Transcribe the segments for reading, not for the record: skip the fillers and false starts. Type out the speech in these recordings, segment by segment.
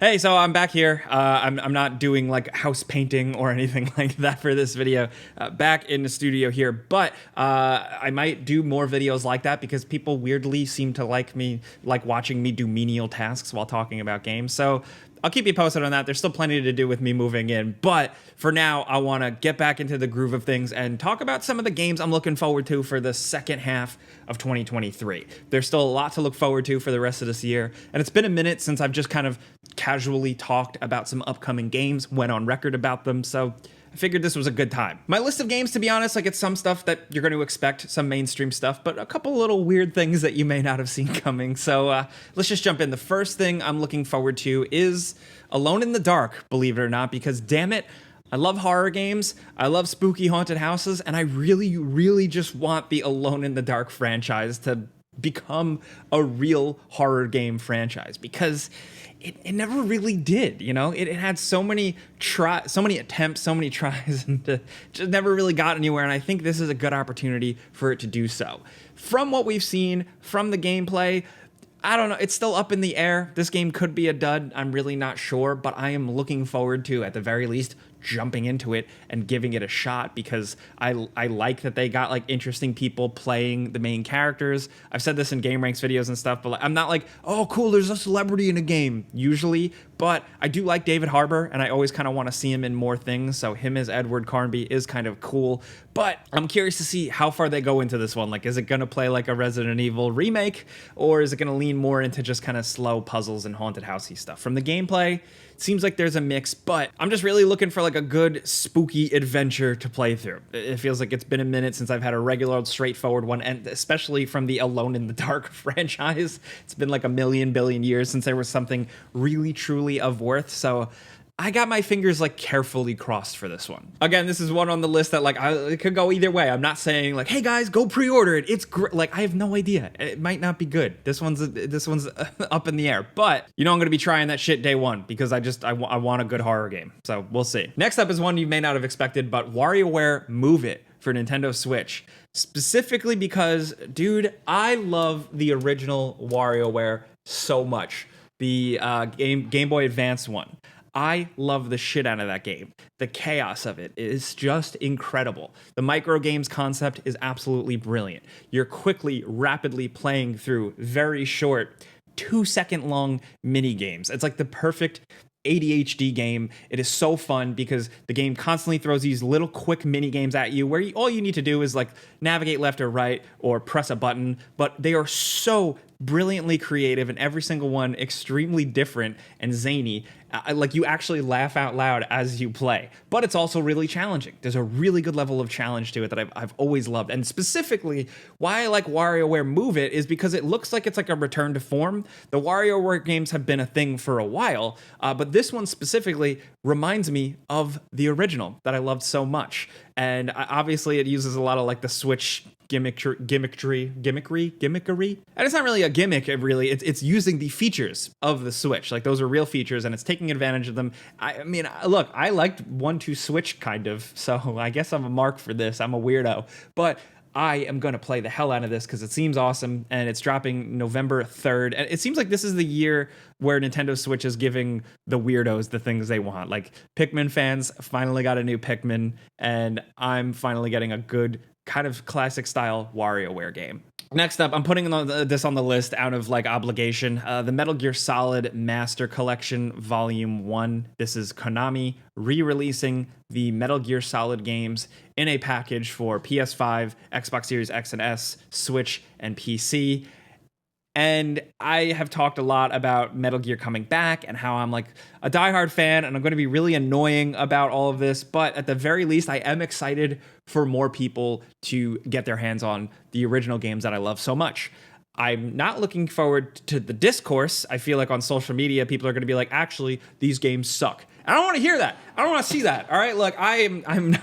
Hey, so I'm back here. I'm not doing like house painting or anything like that for this video. Back in the studio here, but I might do more videos like that because people weirdly seem to like watching me do menial tasks while talking about games. So I'll keep you posted on that. There's still plenty to do with me moving in, but for now, I want to get back into the groove of things and talk about some of the games I'm looking forward to for the second half of 2023. There's still a lot to look forward to for the rest of this year, and it's been a minute since I've just kind of casually talked about some upcoming games, went on record about them, so I figured this was a good time. My list of games, to be honest, like it's some stuff that you're going to expect, some mainstream stuff, but a couple little weird things that you may not have seen coming. So let's just jump in. The first thing I'm looking forward to is Alone in the Dark, believe it or not, because damn it, I love horror games, I love spooky haunted houses, and I really, really just want the Alone in the Dark franchise to become a real horror game franchise because it never really did, you know? It had so many attempts, so many tries, and just never really got anywhere, and I think this is a good opportunity for it to do so. From what we've seen, from the gameplay, I don't know, it's still up in the air. This game could be a dud, I'm really not sure, but I am looking forward to, at the very least, jumping into it and giving it a shot because I like that they got like interesting people playing the main characters. I've said this in Game Ranks videos and stuff, but like, I'm not like, oh cool, there's a celebrity in a game usually, but I do like David Harbour and I always kind of want to see him in more things. So him as Edward Carnby is kind of cool, but I'm curious to see how far they go into this one. Like, is it going to play like a Resident Evil remake or is it going to lean more into just kind of slow puzzles and haunted housey stuff? From the gameplay, it seems like there's a mix, but I'm just really looking for like a good spooky adventure to play through. It feels like it's been a minute since I've had a regular old straightforward one, and especially from the Alone in the Dark franchise. It's been like a billion years since there was something really truly of worth. So I got my fingers like carefully crossed for this one. Again, this is one on the list that like it could go either way. I'm not saying like, hey guys, go pre-order it. It's great. Like, I have no idea. It might not be good. This one's up in the air. But you know I'm gonna be trying that shit day one because I want a good horror game. So we'll see. Next up is one you may not have expected, but WarioWare Move It for Nintendo Switch. Specifically because, dude, I love the original WarioWare so much. The Game Boy Advance one. I love the shit out of that game. The chaos of it is just incredible. The micro games concept is absolutely brilliant. You're quickly, rapidly playing through very short, 2-second long mini games. It's like the perfect ADHD game. It is so fun because the game constantly throws these little quick mini games at you where all you need to do is like navigate left or right or press a button, but they are so brilliantly creative and every single one extremely different and zany. Like, you actually laugh out loud as you play, but it's also really challenging. There's a really good level of challenge to it that I've always loved. And specifically, why I like WarioWare Move It is because it looks like it's like a return to form. The WarioWare games have been a thing for a while, but this one specifically reminds me of the original that I loved so much. And obviously it uses a lot of like the Switch gimmickry. And it's not really a gimmick, really. It's using the features of the Switch. Like, those are real features, and it's taking advantage of them. I mean, look, I liked 1-2 Switch kind of, so I guess I'm a mark for this. I'm a weirdo. But I am going to play the hell out of this because it seems awesome, and it's dropping November 3rd. And it seems like this is the year where Nintendo Switch is giving the weirdos the things they want. Like, Pikmin fans finally got a new Pikmin, and I'm finally getting a good kind of classic style WarioWare game. Next up, I'm putting this on the list out of like obligation. The Metal Gear Solid Master Collection Volume 1. This is Konami re-releasing the Metal Gear Solid games in a package for PS5, Xbox Series X and S, Switch, and PC. And I have talked a lot about Metal Gear coming back and how I'm like a diehard fan and I'm going to be really annoying about all of this. But at the very least, I am excited for more people to get their hands on the original games that I love so much. I'm not looking forward to the discourse. I feel like on social media, people are going to be like, actually, these games suck. I don't want to hear that. I don't want to see that. All right. Look, I'm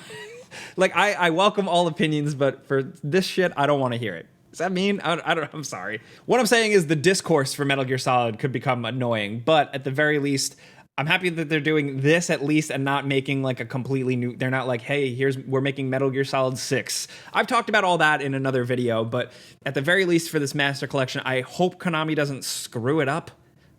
like, I welcome all opinions, but for this shit, I don't want to hear it. Does that mean? I don't. I'm sorry. What I'm saying is the discourse for Metal Gear Solid could become annoying, but at the very least, I'm happy that they're doing this at least and not making like a completely new. They're not like, hey, we're making Metal Gear Solid 6. I've talked about all that in another video, but at the very least for this Master Collection, I hope Konami doesn't screw it up.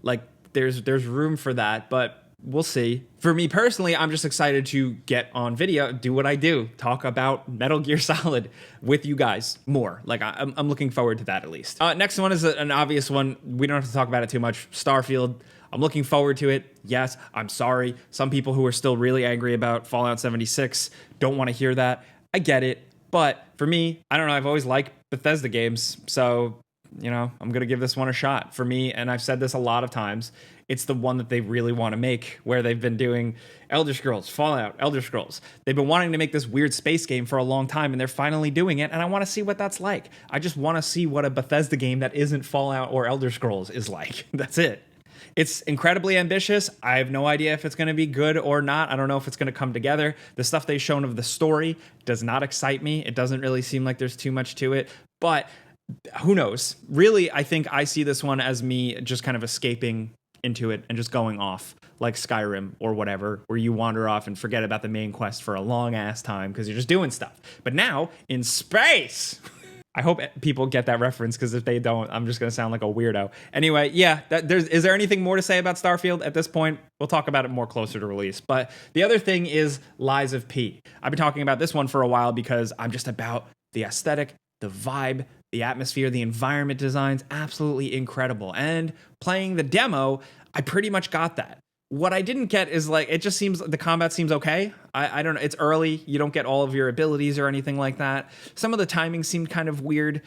Like, there's room for that, but we'll see. For me personally, I'm just excited to get on video, do what I do, talk about Metal Gear Solid with you guys more. Like, I'm looking forward to that at least. Next one is an obvious one. We don't have to talk about it too much. Starfield. I'm looking forward to it. Yes, I'm sorry. Some people who are still really angry about Fallout 76 don't want to hear that. I get it. But for me, I don't know. I've always liked Bethesda games. So, you know, I'm going to give this one a shot. For me, and I've said this a lot of times, it's the one that they really want to make, where they've been doing Elder Scrolls, Fallout, Elder Scrolls. They've been wanting to make this weird space game for a long time, and they're finally doing it, and I want to see what that's like. I just want to see what a Bethesda game that isn't Fallout or Elder Scrolls is like. That's it. It's incredibly ambitious. I have no idea if it's going to be good or not. I don't know if it's going to come together. The stuff they've shown of the story does not excite me. It doesn't really seem like there's too much to it, but who knows? Really, I think I see this one as me just kind of escaping into it and just going off like Skyrim or whatever, where you wander off and forget about the main quest for a long ass time because you're just doing stuff. But now in space. I hope people get that reference, because if they don't, I'm just going to sound like a weirdo. Anyway, yeah, is there anything more to say about Starfield at this point? We'll talk about it more closer to release. But the other thing is Lies of P. I've been talking about this one for a while because I'm just about the aesthetic, the vibe, the atmosphere, the environment designs, absolutely incredible. And playing the demo, I pretty much got that. What I didn't get is, like, it just seems, the combat seems okay. I don't know. It's early. You don't get all of your abilities or anything like that. Some of the timing seemed kind of weird.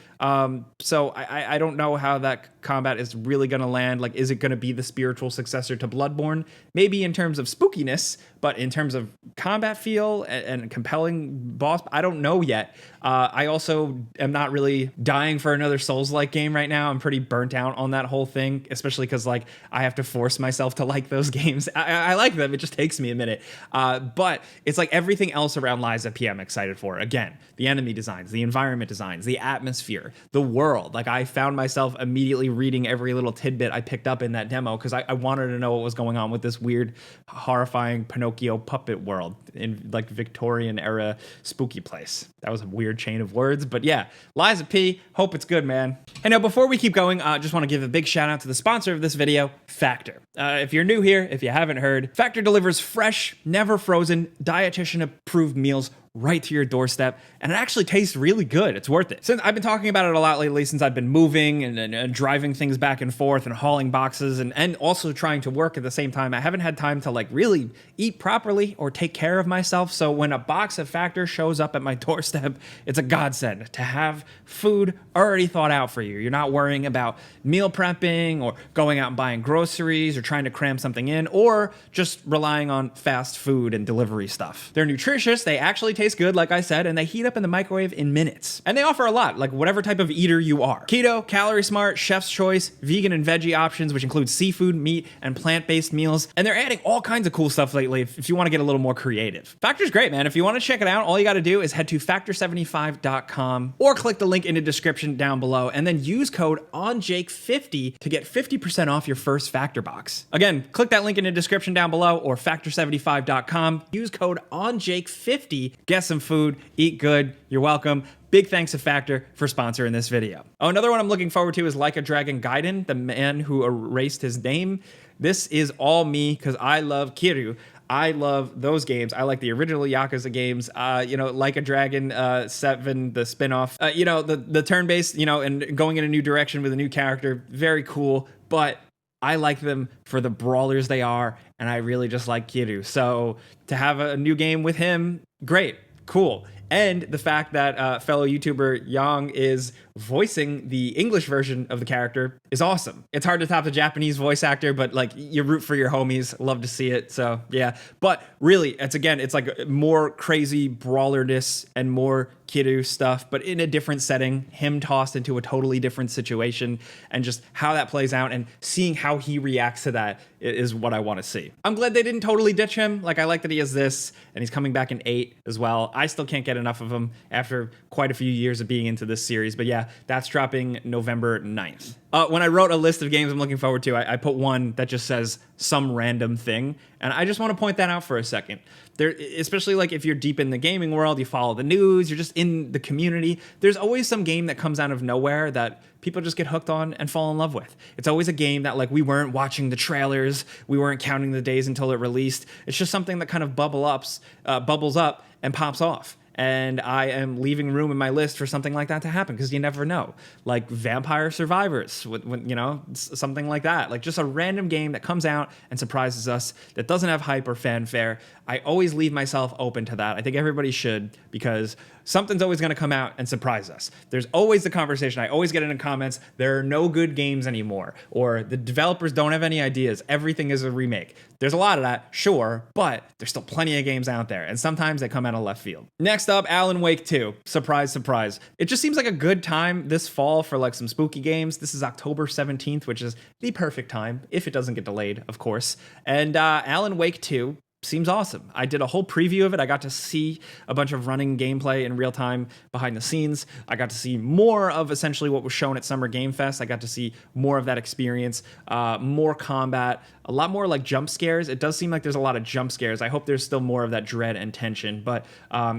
So I don't know how that combat is really going to land. Like, is it going to be the spiritual successor to Bloodborne? Maybe in terms of spookiness, but in terms of combat feel and compelling boss, I don't know yet. I also am not really dying for another Souls-like game right now. I'm pretty burnt out on that whole thing, especially because, like, I have to force myself to like those games. I like them. It just takes me a minute. But it's like everything else around Lies of P I'm excited for. Again, the enemy designs, the environment designs, the atmosphere, the world. Like, I found myself immediately reading every little tidbit I picked up in that demo because I wanted to know what was going on with this weird, horrifying Pinocchio puppet world in, like, Victorian era spooky place. That was a weird chain of words, but yeah, Lies of P, hope it's good, man. And now, before we keep going, I just want to give a big shout out to the sponsor of this video, Factor. If you're new here, if you haven't heard, Factor delivers fresh, never frozen, dietitian approved meals right to your doorstep, and it actually tastes really good. It's worth it. Since I've been talking about it a lot lately, since I've been moving and driving things back and forth and hauling boxes and also trying to work at the same time, I haven't had time to, like, really eat properly or take care of myself. So when a box of Factor shows up at my doorstep, it's a godsend to have food already thought out for you. You're not worrying about meal prepping or going out and buying groceries or trying to cram something in or just relying on fast food and delivery stuff. They're nutritious. They actually taste good, like I said, and they heat up in the microwave in minutes. And they offer a lot, like whatever type of eater you are. Keto, calorie smart, chef's choice, vegan and veggie options, which include seafood, meat, and plant-based meals. And they're adding all kinds of cool stuff lately if you want to get a little more creative. Factor's great, man. If you want to check it out, all you got to do is head to factor75.com or click the link in the description down below and then use code ONJAKE50 to get 50% off your first Factor box. Again, click that link in the description down below or factor75.com. Use code ONJAKE50. Get some food, eat good. You're welcome. Big thanks to Factor for sponsoring this video. Oh, another one I'm looking forward to is Like a Dragon Gaiden, the man who erased his name. This is all me because I love Kiryu. I love those games. I like the original Yakuza games. Like a Dragon 7, the spinoff. The turn-based, and going in a new direction with a new character. Very cool, but I like them for the brawlers they are, and I really just like Kiryu. So to have a new game with him, great, cool. And the fact that fellow YouTuber Yang is voicing the English version of the character is awesome. It's hard to top the Japanese voice actor, but, like, you root for your homies. Love to see it. So yeah, but really, it's like more crazy brawlerness and more Kiryu stuff, but in a different setting, him tossed into a totally different situation, and just how that plays out and seeing how he reacts to that is what I want to see. I'm glad they didn't totally ditch him. Like, I like that he has this, and he's coming back in 8 as well. I still can't get enough of them after quite a few years of being into this series. But yeah, that's dropping November 9th. When I wrote a list of games I'm looking forward to, I put one that just says some random thing. And I just want to point that out for a second. There, especially like if you're deep in the gaming world, you follow the news, you're just in the community, there's always some game that comes out of nowhere that people just get hooked on and fall in love with. It's always a game that like we weren't watching the trailers, we weren't counting the days until it released. It's just something that kind of bubbles up and pops off. And I am leaving room in my list for something like that to happen because you never know. Like Vampire Survivors, you know, something like that. Like just a random game that comes out and surprises us that doesn't have hype or fanfare. I always leave myself open to that. I think everybody should, because something's always going to come out and surprise us. There's always the conversation. I always get in the comments, there are no good games anymore, or the developers don't have any ideas. Everything is a remake. There's a lot of that, sure, but there's still plenty of games out there, and sometimes they come out of left field. Next up, Alan Wake 2. Surprise, surprise. It just seems like a good time this fall for like some spooky games. This is October 17th, which is the perfect time, if it doesn't get delayed, of course. And Alan Wake 2 seems awesome. I did a whole preview of it. I got to see a bunch of running gameplay in real time behind the scenes. I got to see more of essentially what was shown at Summer Game Fest. I got to see more of that experience, more combat, a lot more like jump scares. It does seem like there's a lot of jump scares. I hope there's still more of that dread and tension. But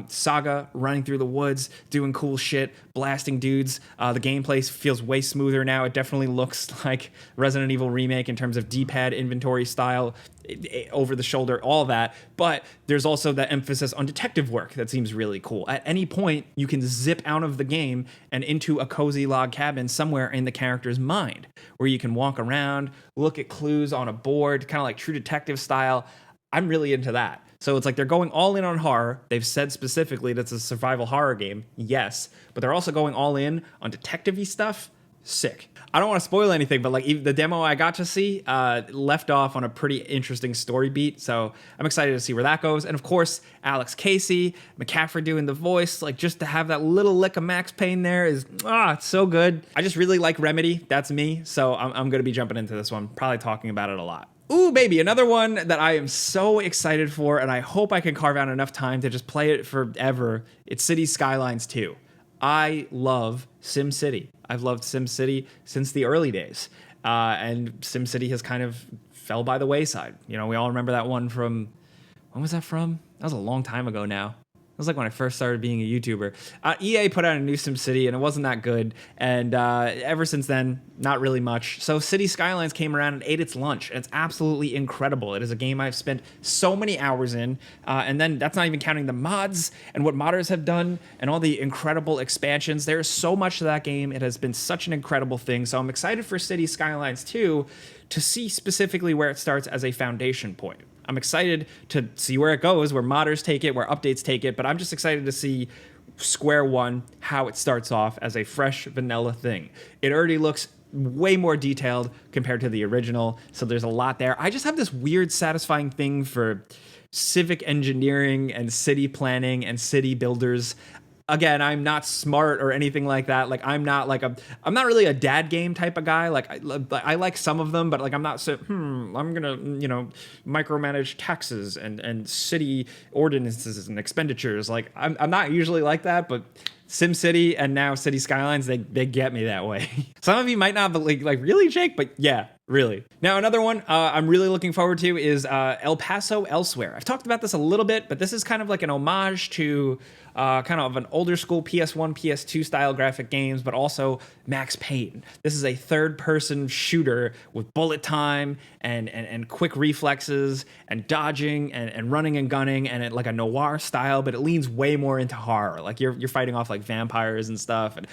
Saga running through the woods, doing cool shit, blasting dudes. The gameplay feels way smoother now. It definitely looks like Resident Evil Remake in terms of D-pad inventory style, over the shoulder, all that. But there's also that emphasis on detective work that seems really cool. At any point, you can zip out of the game and into a cozy log cabin somewhere in the character's mind, where you can walk around, look at clues on a board, kind of like True Detective style. I'm really into that. So it's like they're going all in on horror. They've said specifically that's a survival horror game, yes, but they're also going all in on detective-y stuff. Sick. I don't want to spoil anything, but like even the demo I got to see left off on a pretty interesting story beat. So I'm excited to see where that goes. And of course, Alex Casey, McCaffrey doing the voice, like just to have that little lick of Max Payne there is, it's so good. I just really like Remedy. That's me. So I'm going to be jumping into this one, probably talking about it a lot. Ooh, baby, another one that I am so excited for, and I hope I can carve out enough time to just play it forever. It's Cities Skylines II. I love SimCity. I've loved SimCity since the early days. And SimCity has kind of fell by the wayside. You know, we all remember that one from, when was that from? That was a long time ago now. It was like when I first started being a YouTuber. EA put out a new SimCity, and it wasn't that good. And ever since then, not really much. So City Skylines came around and ate its lunch. And it's absolutely incredible. It is a game I've spent so many hours in. And then that's not even counting the mods and what modders have done and all the incredible expansions. There is so much to that game. It has been such an incredible thing. So I'm excited for City Skylines 2 to see specifically where it starts as a foundation point. I'm excited to see where it goes, where modders take it, where updates take it, but I'm just excited to see square one, how it starts off as a fresh vanilla thing. It already looks way more detailed compared to the original, so there's a lot there. I just have this weird satisfying thing for civic engineering and city planning and city builders. Again, I'm not smart or anything like that. Like I'm not really a dad game type of guy. Like I like some of them, but like I'm not so, I'm gonna, micromanage taxes and city ordinances and expenditures. Like I'm not usually like that, but SimCity and now City Skylines, they get me that way. Some of you might not believe, like really, Jake, but yeah, really. Now, another one I'm really looking forward to is El Paso Elsewhere. I've talked about this a little bit, but this is kind of like an homage to kind of an older school PS1, PS2 style graphic games, but also Max Payne. This is a third-person shooter with bullet time and quick reflexes and dodging and running and gunning and like a noir style, but it leans way more into horror. Like you're fighting off like vampires and stuff. And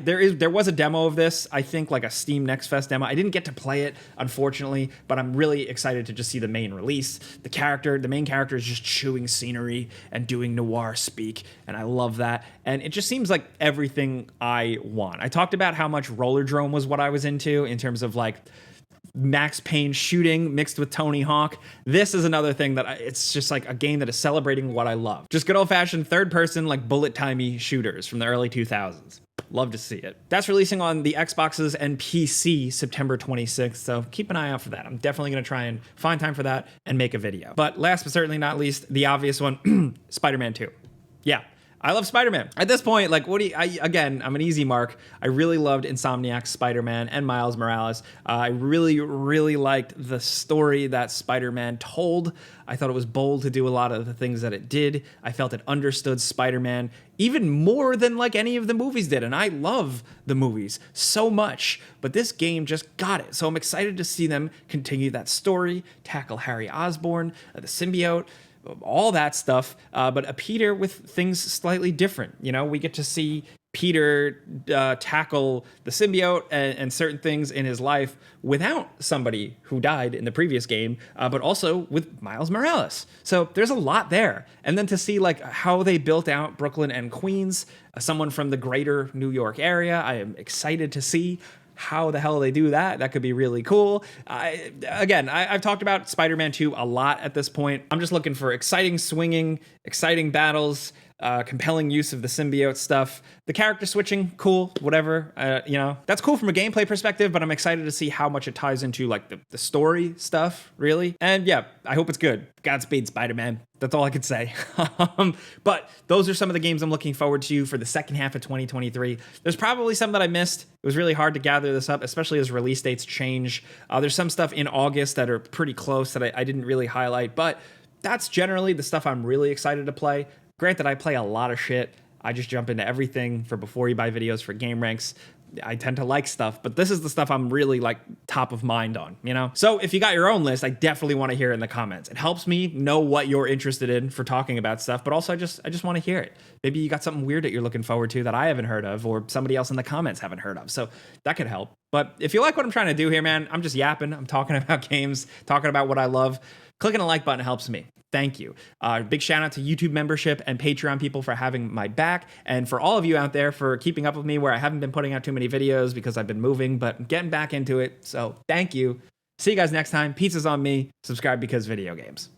there was a demo of this, I think like a Steam Next Fest demo. I didn't get to play it, unfortunately, but I'm really excited to just see the main release. The main character is just chewing scenery and doing noir speak, and I love that. And it just seems like everything I want. I talked about how much Rollerdrome was what I was into in terms of like Max Payne shooting mixed with Tony Hawk. This is another thing that it's just like a game that is celebrating what I love. Just good old-fashioned third-person like bullet-timey shooters from the early 2000s. Love to see it. That's releasing on the Xboxes and PC September 26th, so keep an eye out for that. I'm definitely going to try and find time for that and make a video. But last but certainly not least, the obvious one, Spider-Man 2. Yeah. I love Spider-Man. At this point, like, again, I'm an easy mark. I really loved Insomniac's Spider-Man and Miles Morales. I really, really liked the story that Spider-Man told. I thought it was bold to do a lot of the things that it did. I felt it understood Spider-Man even more than like any of the movies did. And I love the movies so much, but this game just got it. So I'm excited to see them continue that story, tackle Harry Osborn, the symbiote, all that stuff, but a Peter with things slightly different. You know, we get to see Peter tackle the symbiote and certain things in his life without somebody who died in the previous game, but also with Miles Morales. So there's a lot there. And then to see like how they built out Brooklyn and Queens, someone from the greater New York area, I am excited to see how the hell they do that. That could be really cool. I've talked about Spider-Man 2 a lot at this point. I'm just looking for exciting swinging, exciting battles, compelling use of the symbiote stuff. The character switching, cool, whatever. That's cool from a gameplay perspective, but I'm excited to see how much it ties into like the story stuff, really. And yeah, I hope it's good. Godspeed, Spider-Man. That's all I could say. But those are some of the games I'm looking forward to for the second half of 2023. There's probably some that I missed. It was really hard to gather this up, especially as release dates change. There's some stuff in August that are pretty close that I didn't really highlight, but that's generally the stuff I'm really excited to play. Granted, I play a lot of shit. I just jump into everything for before you buy videos for game ranks. I tend to like stuff, but this is the stuff I'm really like top of mind on, you know? So if you got your own list, I definitely want to hear it in the comments. It helps me know what you're interested in for talking about stuff, but also I just want to hear it. Maybe you got something weird that you're looking forward to that I haven't heard of or somebody else in the comments haven't heard of. So that could help. But if you like what I'm trying to do here, man, I'm just yapping. I'm talking about games, talking about what I love. Clicking a like button helps me. Thank you. Big shout out to YouTube membership and Patreon people for having my back. And for all of you out there for keeping up with me where I haven't been putting out too many videos because I've been moving, but getting back into it. So thank you. See you guys next time. Pizza's on me. Subscribe because video games.